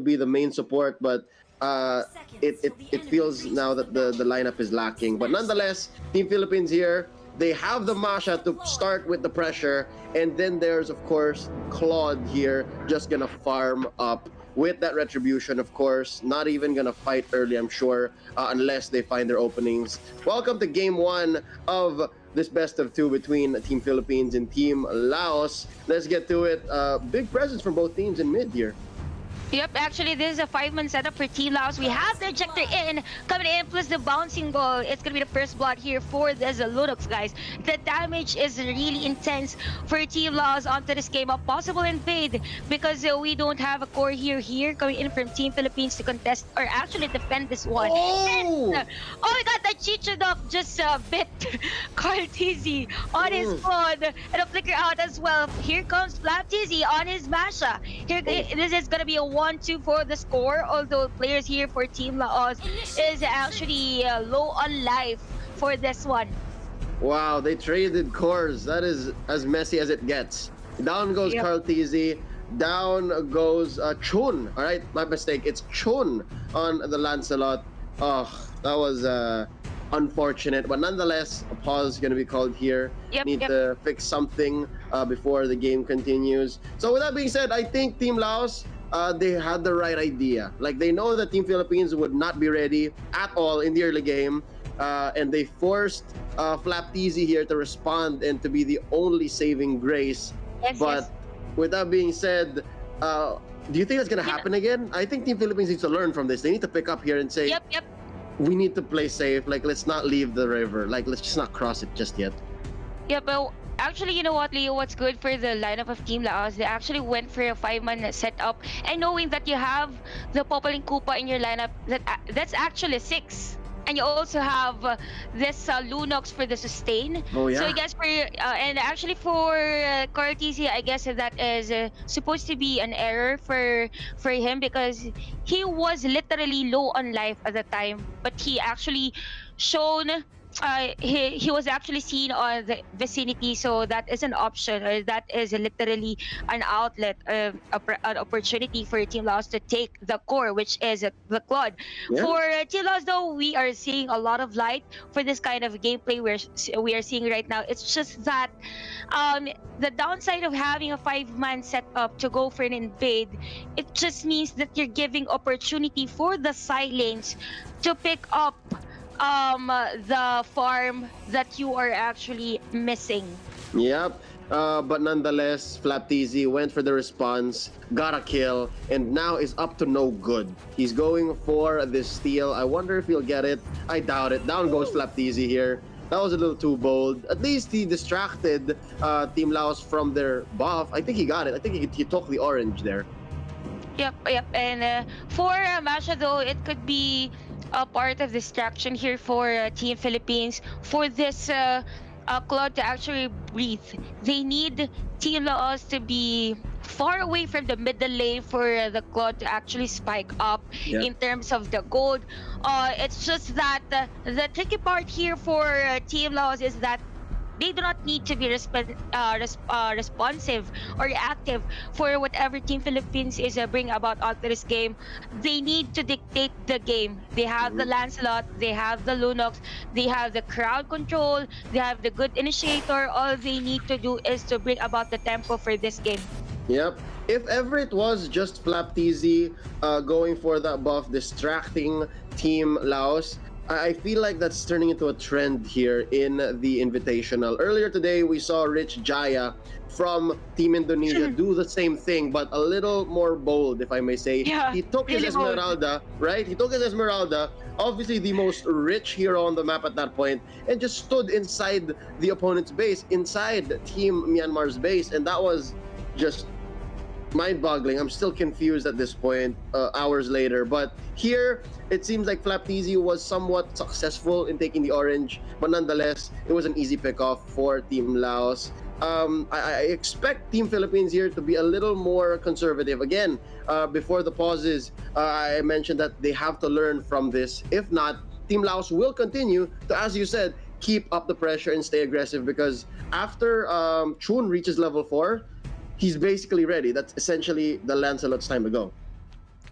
be the main support, but it feels now that the lineup is lacking. But nonetheless, Team Philippines here, they have the Masha to start with the pressure, and then there's of course Claude here, just gonna farm up with that retribution. Of course, not even gonna fight early, I'm sure, unless they find their openings. Welcome to game one of this best of two between Team Philippines and Team Laos. Let's get to it. Big presence from both teams in mid here. Yep, actually, this is a 5-man setup for Team Laos. We have the ejector in, coming in, plus the bouncing ball. It's going to be the first blood here for this Lunox, guys. The damage is really intense for Team Laos onto this game. A possible invade because we don't have a core here coming in from Team Philippines to contest or actually defend this one. Oh! And, oh my god, the Chichodok just bit Carl Tizzy on his phone and a flicker out as well. Here comes Flap Tizzy on his Masha. Here, this is going to be a 1-2 for the score, although players here for Team Laos is actually low on life for this one. Wow, they traded cores. That is as messy as it gets. Down goes Yep. Carl Tizzy. Down goes Chun. All right, my mistake. It's Chun on the Lancelot. Oh, that was unfortunate. But nonetheless, a pause is going to be called here. Need to fix something before the game continues. So with that being said, I think Team Laos, they had the right idea. Like, they know that Team Philippines would not be ready at all in the early game. And they forced Flap Tizzy here to respond and to be the only saving grace. But with that being said, do you think that's going to happen again? I think Team Philippines needs to learn from this. They need to pick up here and say, we need to play safe. Like, let's not leave the river. Like, let's just not cross it just yet. Yeah, but actually, you know what, Leo? What's good for the lineup of Team Laos? They actually went for a 5-man setup, and knowing that you have the Popaling Koopa in your lineup, that's actually 6. And you also have this Lunox for the sustain. Oh yeah. So I guess for and actually for Carl Tizzy, I guess that is supposed to be an error for him because he was literally low on life at the time, but he actually shown. He was actually seen on the vicinity, so that is an option, or that is literally an outlet, an opportunity for Team Laos to take the core, which is the Claude. Yeah. For Team Laos, though, we are seeing a lot of light for this kind of gameplay we are seeing right now. It's just that the downside of having a 5-man setup to go for an invade, it just means that you're giving opportunity for the side lanes to pick up the farm that you are actually missing. Yep. But nonetheless, Flap Tizzy went for the response, got a kill, and now is up to no good. He's going for this steal. I wonder if he'll get it. I doubt it. Down goes Flap Tizzy here. That was a little too bold. At least he distracted Team Laos from their buff. I think he got it. I think he took the orange there. Yep. And for Masha, though, it could be a part of distraction here for Team Philippines. For this Claude to actually breathe, they need Team Laos to be far away from the middle lane for the Claude to actually spike up in terms of the gold. It's just that the tricky part here for Team Laos is that they do not need to be responsive or reactive for whatever Team Philippines is bringing about onto this game. They need to dictate the game. They have the Lancelot, they have the Lunox, they have the crowd control, they have the good initiator. All they need to do is to bring about the tempo for this game. Yep. If ever it was just Flap Tizzy going for that buff, distracting Team Laos, I feel like that's turning into a trend here in the Invitational. Earlier today, we saw Rich Jaya from Team Indonesia do the same thing, but a little more bold, if I may say. Yeah, He took his really Esmeralda, right? He took his Esmeralda, obviously the most rich hero on the map at that point, and just stood inside the opponent's base, inside Team Myanmar's base, and that was just mind-boggling. I'm still confused at this point, hours later. But here, it seems like Flap Tizzy was somewhat successful in taking the orange, but nonetheless, it was an easy pick-off for Team Laos. I expect Team Philippines here to be a little more conservative. Again, before the pauses, I mentioned that they have to learn from this. If not, Team Laos will continue to, as you said, keep up the pressure and stay aggressive, because after Chun reaches level 4, he's basically ready. That's essentially the Lancelot's time to go.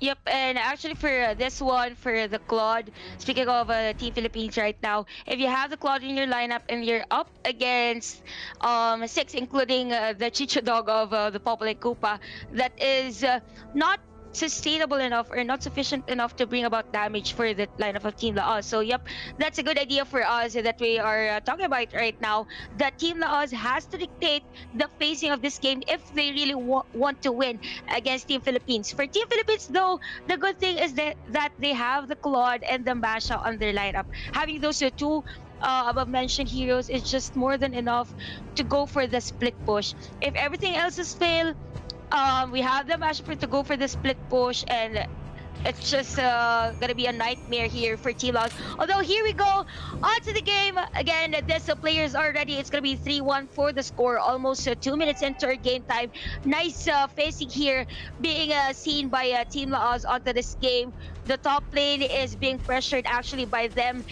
Yep, and actually for this one, for the Claude, speaking of Team Philippines right now, if you have the Claude in your lineup and you're up against six, including the Chicho Dog of the Popol Kupa, that is not sustainable enough or not sufficient enough to bring about damage for the lineup of Team Laos. So, yep, that's a good idea for us that we are talking about right now. That Team Laos has to dictate the facing of this game if they really want to win against Team Philippines. For Team Philippines, though, the good thing is that they have the Claude and the Masha on their lineup. Having those two above mentioned heroes is just more than enough to go for the split push. If everything else is failed, we have the Masha to go for the split push, and it's just gonna be a nightmare here for T-Logs. Although here we go on to the game again. This players are ready. It's gonna be 3-1 for the score. Almost 2 minutes into our game time. Nice facing here being seen by Team Laos onto this game. The top lane is being pressured actually by them,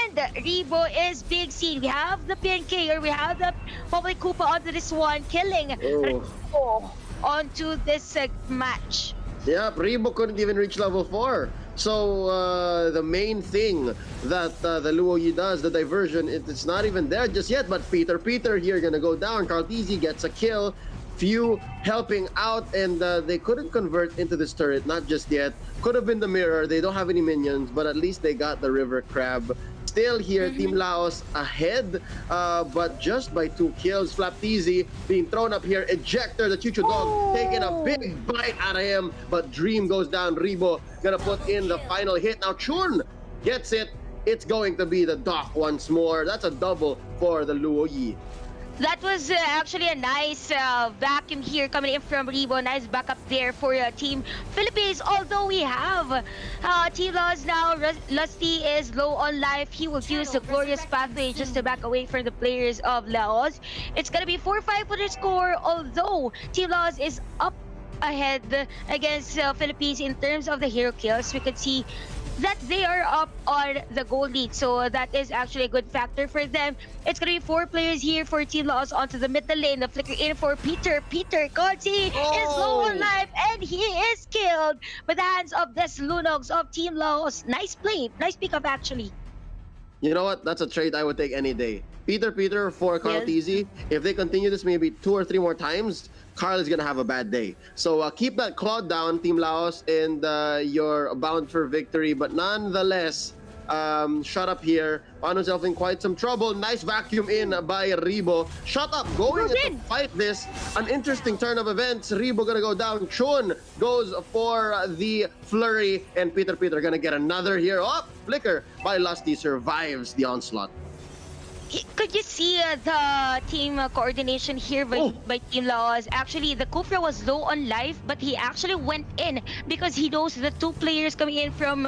and Rebo is being seen. We have the PNK, or we have the Public Koopa onto this one, killing Rebo onto this match. Yeah, Rebo couldn't even reach level 4. So the main thing that the Luoyi does, the diversion, it's not even there just yet. But Peter here gonna go down. Carlteasy gets a kill. Few helping out, and they couldn't convert into this turret, not just yet. Could have been the mirror. They don't have any minions, but at least they got the river crab. Still here, Team Laos ahead, but just by 2 kills. Flapteasy being thrown up here. Ejector, the Chucho Dog, taking a big bite out of him, but Dream goes down. Rebo gonna put in the final hit. Now Chun gets it. It's going to be the Doc once more. That's a double for the Luoyi. That was actually a nice vacuum here coming in from Rebo. Nice backup there for Team Philippines. Although we have Team Laos now. Lusty is low on life. He will use the glorious pathway just to back away from the players of Laos. It's going to be 4-5 for the score. Although Team Laos is up ahead against Philippines in terms of the hero kills. We can see that they are up on the goal lead, so that is actually a good factor for them. It's gonna be 4 players here for Team Laos onto the middle lane. The flicker in for Peter. Conti is low on life, and he is killed by the hands of this Lunogs of Team Laos. Nice play, nice pickup actually. You know what? That's a trade I would take any day. Peter for Carlteasy. If they continue this maybe 2 or 3 more times, Carl is going to have a bad day. So keep that Claude down, Team Laos, and you're bound for victory. But nonetheless, shut up here. Found himself in quite some trouble. Nice vacuum in by Rebo. Shut up. Going to fight this. An interesting turn of events. Rebo going to go down. Chun goes for the flurry. And Peter going to get another here. Oh, flicker by Lusty survives the onslaught. Could you see the team coordination here by Team Laos? Actually, the Kufra was low on life, but he actually went in because he knows the 2 players coming in from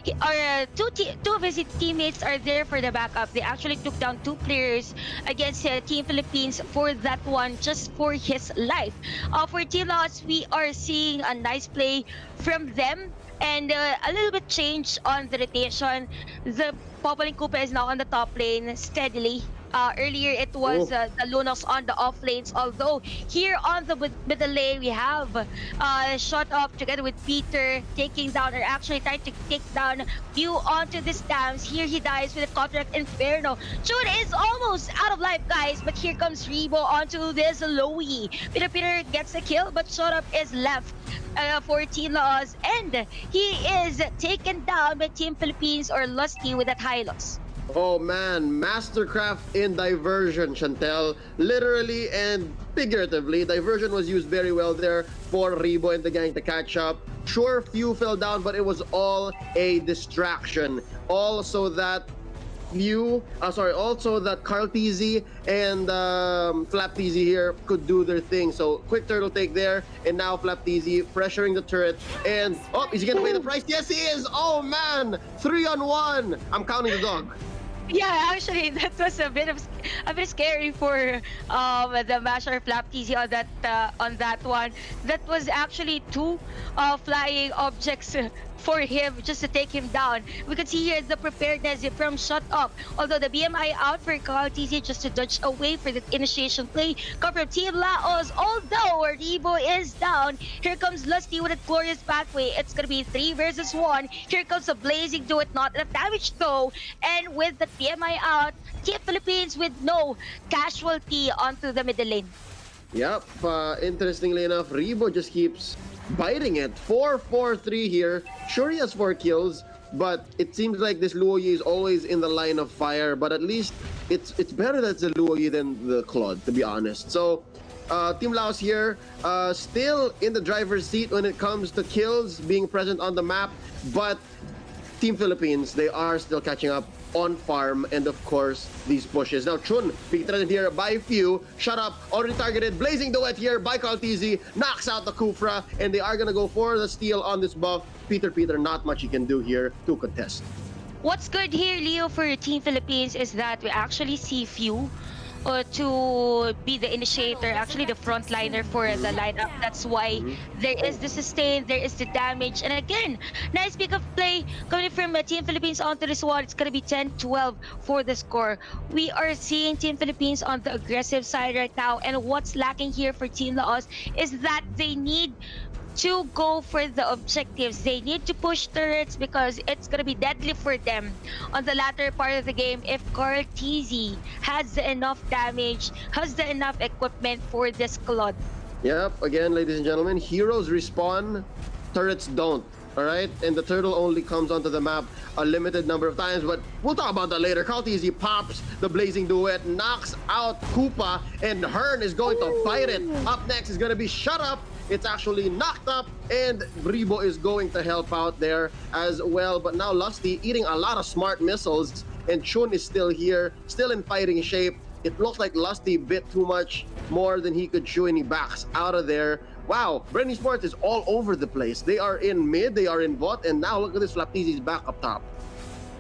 two of his teammates are there for the backup. They actually took down 2 players against Team Philippines for that one, just for his life. For Team Laos, we are seeing a nice play from them, and a little bit change on the rotation. The Popol Koopa is now on the top lane steadily. Earlier it was the Lunox on the off lanes, although here on the middle lane we have shot up together with Peter taking down, or actually trying to take down Pew onto the stamps. Here he dies with a contract Inferno. Chun is almost out of life, guys, but here comes Rebo onto this Lowy. Peter gets a kill, but shot up is left for Team Laos, and he is taken down by Team Philippines, or Lusty, with that high loss. Oh man, mastercraft in diversion, Chantel. Literally and figuratively, diversion was used very well there for Rebo and the gang to catch up. Sure, few fell down, but it was all a distraction. Also that also that Carlteasy and Flapteasy here could do their thing. So quick turtle take there, and now Flapteasy pressuring the turret, and is he gonna pay the price? Yes, he is. Oh man, 3-on-1. I'm counting the dog. Yeah, actually, that was a bit scary for the Masher Flapteasy on that one. That was actually 2 flying objects for him just to take him down. We can see here the preparedness from shut up. Although the BMI out for Carl TZ just to dodge away for the initiation play. Come from Team Laos. Although Rebo is down, here comes Lusty with a glorious pathway. It's gonna be 3 versus 1. Here comes the blazing do it, not enough damage though. And with the BMI out, Team Philippines with no casualty onto the middle lane. Yep, interestingly enough, Rebo just keeps biting it. 4-4-3 here. Sure, he has 4 kills, but it seems like this Luoyi is always in the line of fire. But at least it's better that it's the Luoyi than the Claude, to be honest. So, Team Laos here, still in the driver's seat when it comes to kills being present on the map. But Team Philippines, they are still catching up on farm, and of course these pushes. Now Chun being threatened here by few. Shut up, already targeted. Blazing Duet here by Kaltizi, knocks out the Kufra, and they are gonna go for the steal on this buff. Peter, not much he can do here to contest. What's good here, Leo, for Team Philippines is that we actually see few to be the initiator, actually the frontliner for the lineup. That's why there is the sustain, there is the damage. And again, nice pick of play coming from Team Philippines onto this one. It's going to be 10-12 for the score. We are seeing Team Philippines on the aggressive side right now. And what's lacking here for Team Laos is that they need to go for the objectives. They need to push turrets because it's gonna be deadly for them on the latter part of the game if Carl TZ has enough damage, has the enough equipment for this Claude. Yep, again, ladies and gentlemen, heroes respawn, turrets don't. All right, and the turtle only comes onto the map a limited number of times, but we'll talk about that later. Carl TZ pops the blazing duet, knocks out Koopa, and Hearn is going to fight it. Up next is going to be Shut Up. It's actually knocked up, and Rebo is going to help out there as well. But now Lusty eating a lot of smart missiles, and Chun is still here, still in fighting shape. It looks like Lusty bit too much more than he could chew, and he backs out of there. Wow, Brenny Sports is all over the place. They are in mid, they are in bot, and now look at this, Flaptizi's back up top.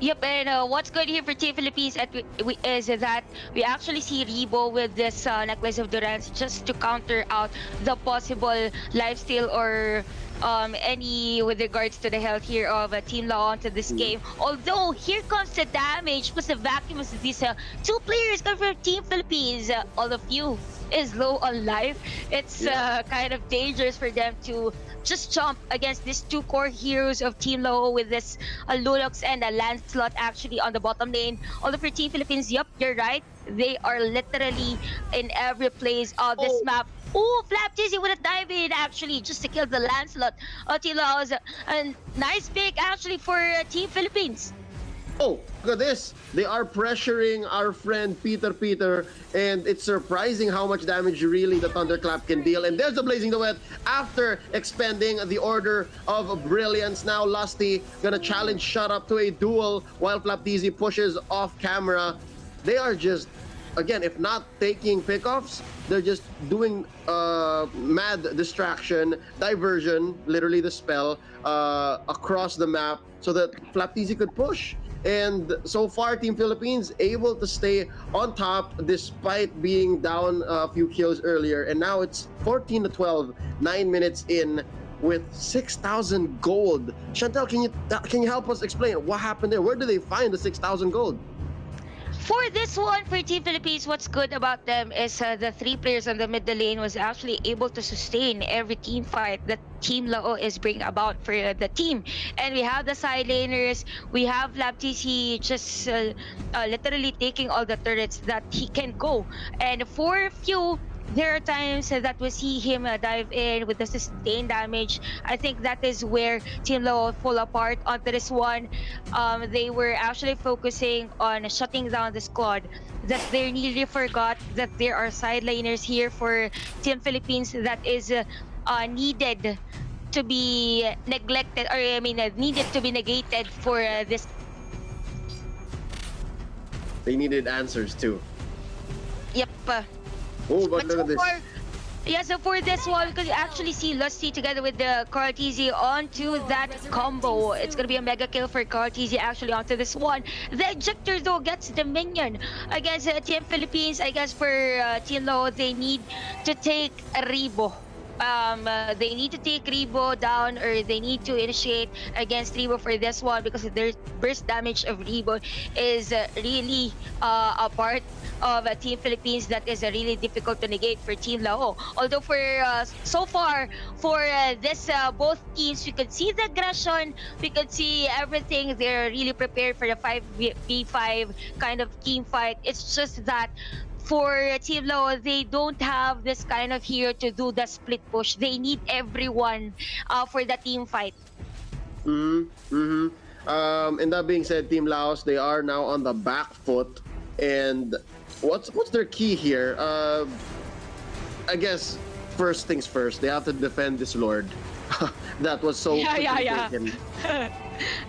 Yep, and what's good here for Team Philippines is that we actually see Rebo with this Necklace of Durance just to counter out the possible lifesteal or any with regards to the health here of Team Lao onto this game. Although here comes the damage plus the vacuum of these 2 players come from Team Philippines. All of you is low on life. It's kind of dangerous for them to just jump against these 2 core heroes of Team Lao with this Lunox and Lancelot actually on the bottom lane. Although for Team Philippines, yep, you're right. They are literally in every place on this map. Oh, Flap Dizzy with a dive in actually just to kill the Lancelot. Team Lao, and nice pick actually for Team Philippines. Oh, look at this. They are pressuring our friend Peter, and it's surprising how much damage really the Thunderclap can deal. And there's the Blazing Duet after expending the Order of Brilliance. Now Lusty gonna challenge Shut Up to a duel while Flapdizi pushes off camera. They are just, again, if not taking pickoffs, they're just doing mad distraction, diversion, literally the spell, across the map so that Flapdizi could push. And so far, Team Philippines able to stay on top despite being down a few kills earlier. And now it's 14-12, 9 minutes in with 6,000 gold. Chantel, can you help us explain what happened there? Where do they find the 6,000 gold? For this one, for Team Philippines, what's good about them is the 3 players on the middle lane was actually able to sustain every team fight that Team Lao is bringing about for the team. And we have the side laners, we have LabTC just literally taking all the turrets that he can go. And for a few, there are times that we see him dive in with the sustained damage. I think that is where Team Lao fall apart onto this one. They were actually focusing on shutting down the squad. That they nearly forgot that there are side laners here for Team Philippines that is needed to be neglected, or I mean needed to be negated for this. They needed answers too. Yep. Oh, but look at this. So for this one, we could actually see Lusty together with the Carl TZ onto that combo. It's going to be a mega kill for Carl TZ actually onto this one. The Ejector though gets the minion against Team Philippines. I guess for Team Lao, they need to take a Rebo they need to take Rebo down, or they need to initiate against Rebo for this one, because their burst damage of Rebo is really a part of Team Philippines that is really difficult to negate for Team Lao. Although for so far for this both teams, we could see the aggression, we could see everything. They're really prepared for the 5v5 kind of team fight. It's just that for Team Lao, they don't have this kind of hero to do the split push. They need everyone for the team fight. And that being said, Team Laos, they are now on the back foot. And what's their key here? I guess first things first, they have to defend this Lord. That was so taken.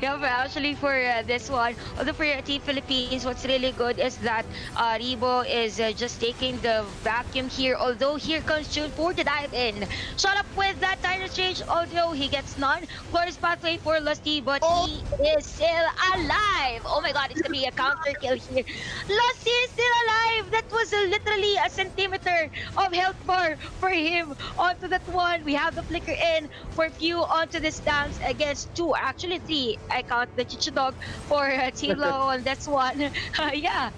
Yeah, but actually for this one, although for Team Philippines, what's really good is that Rebo is just taking the vacuum here. Although here comes June for the dive in. Shot up with that Tyrant Change, although he gets none. Close pathway for Lusty, but he is still alive. Oh my god, it's gonna be a counter kill here. Lusty is still alive. That was literally a centimeter of health bar for him. Onto that one, we have the flicker in for few onto this dance against two, actually three. I count the Chicha Dog for Team Low on this one. Yeah.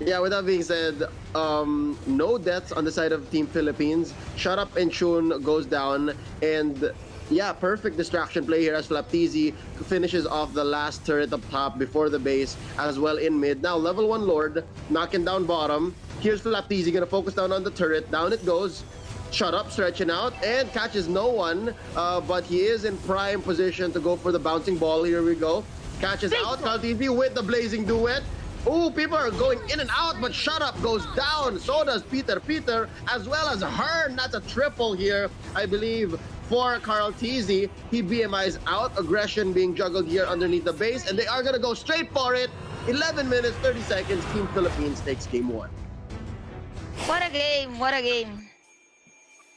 Yeah, with that being said, no deaths on the side of Team Philippines. Shut Up and Chun goes down, and yeah, perfect distraction play here as Flaptizi finishes off the last turret up top before the base, as well in mid. Now level 1 Lord, knocking down bottom. Here's Flaptizi, gonna focus down on the turret. Down it goes. Shut Up, stretching out, and catches no one, but he is in prime position to go for the bouncing ball. Here we go. Catches out, Kaltivi with the blazing duet. Ooh, people are going in and out, but Shut Up goes down. So does Peter, as well as Hearn. That's a triple here, I believe, for Carl Teasy. He BMIs out, aggression being juggled here underneath the base, and they are gonna go straight for it. 11 minutes, 30 seconds, Team Philippines takes game 1. What a game, what a game.